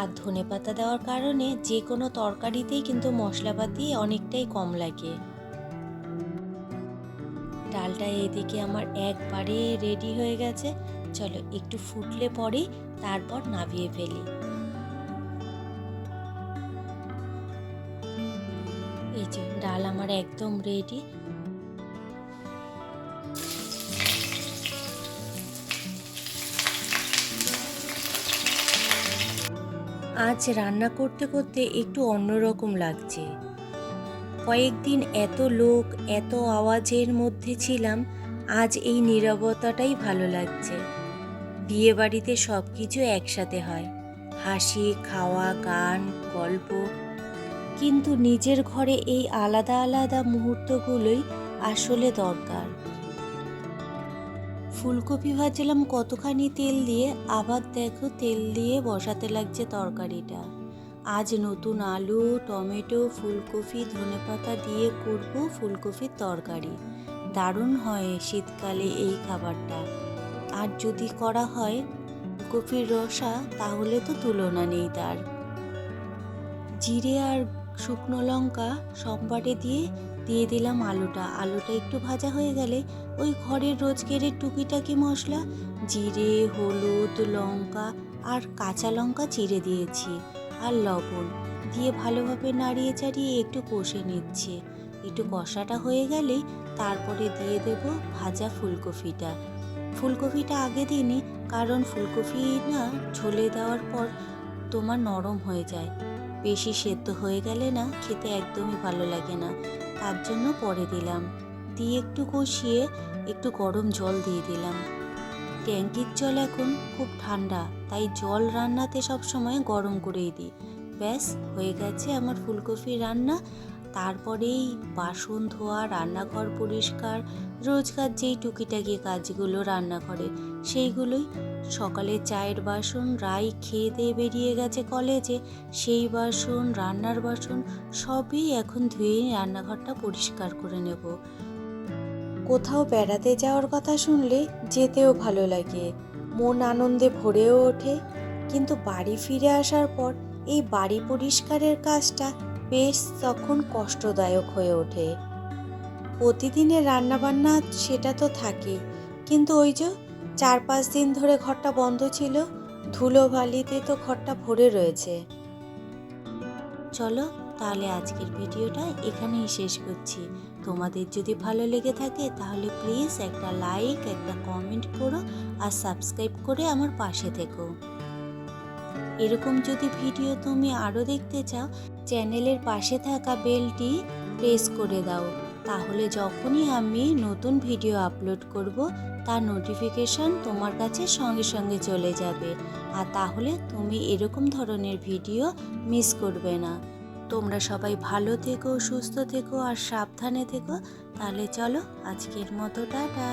আর ধনেপাতা দেওয়ার কারণে যে কোনো তরকারিতেই কিন্তু মশলাপাতি অনেকটাই কম লাগে। ডালটা এদিকে আমার একবারে রেডি হয়ে গেছে। চলো একটু ফুটলে পরেই তারপর নামিয়ে ফেলি। এই যে ডাল আমার একদম রেডি। আজ রান্না করতে করতে একটু অন্যরকম লাগছে। কয়েকদিন এত লোক এত আওয়াজের মধ্যে ছিলাম, আজ এই নীরবতাটাই ভালো লাগছে। বিয়ে বাড়িতে সব কিছু একসাথে হয়, হাসি খাওয়া গান গল্প, কিন্তু নিজের ঘরে এই আলাদা আলাদা মুহূর্তগুলোই আসলে দরকার। ফুলকপি ভাজলাম কতখানি তেল দিয়ে, আবার দেখো তেল দিয়ে বসাতে লাগছে তরকারিটা। আজ নতুন আলু টমেটো ফুলকপি ধনেপাতা দিয়ে করব ফুলকপির তরকারি। দারুণ হয় শীতকালে এই খাবারটা। আর যদি করা হয় ফুলকপির রসা, তাহলে তো তুলনা নেই তার। জিরে আর শুকনো লঙ্কা সম্বারে দিয়ে দিলাম আলুটা একটু ভাজা হয়ে গেলে ওই ঘরের রোজগেরের টুকিটাকি মশলা জিরে হলুদ লঙ্কা আর কাঁচা লঙ্কা চিড়ে দিয়েছি আর লবণ দিয়ে ভালোভাবে নাড়িয়ে চাড়িয়ে একটু কষে নিচ্ছি। একটু কষাটা হয়ে গেলেই তারপরে দিয়ে দেব ভাজা ফুলকপিটা আগে দিইনি, কারণ ফুলকপি না ঝোলে দেওয়ার পর তোমার নরম হয়ে যায়, বেশি সেদ্ধ হয়ে গেলে না খেতে একদমই ভালো লাগে না, তার জন্য পরে দিলাম। দিয়ে একটু কষিয়ে একটু গরম জল দিয়ে দিলাম। ট্যাঙ্কির জল এখন খুব ঠান্ডা, তাই জল রান্নাতে সবসময় গরম করেই দিই। ব্যাস হয়ে গেছে আমার ফুলকপি রান্না। তারপরেই বাসন ধোয়া রান্নাঘর পরিষ্কার রোজকার যেই টুকিটাকি কাজগুলো রান্নাঘরে সেইগুলোই। সকালে চায়ের বাসন রাই খেয়ে দিয়ে বেরিয়ে গেছে কলেজে, সেই বাসন রান্নার বাসন সবই এখন ধুয়ে রান্নাঘরটা পরিষ্কার করে নেব। কোথাও বেড়াতে যাওয়ার কথা শুনলে যেতেও ভালো লাগে, মন আনন্দে ভরেও ওঠে, কিন্তু বাড়ি ফিরে আসার পর এই বাড়ি পরিষ্কারের কাজটা বেশ তখন কষ্টদায়ক হয়ে ওঠে। প্রতিদিনের রান্নাবান্না সেটা তো থাকেই, কিন্তু ওই যে 4-5 দিন ধরে ঘরটা বন্ধ ছিল, ধুলোবালিতে তো ঘরটা ভরে রয়েছে। চলো তাহলে আজকের ভিডিওটা এখানেই শেষ করছি। তোমাদের যদি ভালো লেগে থাকে তাহলে প্লিজ একটা লাইক একটা কমেন্ট করো আর সাবস্ক্রাইব করে আমার পাশে থেকো। এরকম যদি ভিডিও তুমি আরও দেখতে চাও, চ্যানেলের পাশে থাকা বেলটি প্রেস করে দাও, তাহলে যখনই আমি নতুন ভিডিও আপলোড করব তার নোটিফিকেশন তোমার কাছে সঙ্গে সঙ্গে চলে যাবে, আর তাহলে তুমি এরকম ধরনের ভিডিও মিস করবে না। তোমরা সবাই ভালো থেকো সুস্থ থেকো আর সাবধানে থেকো। তাহলে চলো আজকের মতো টাটা।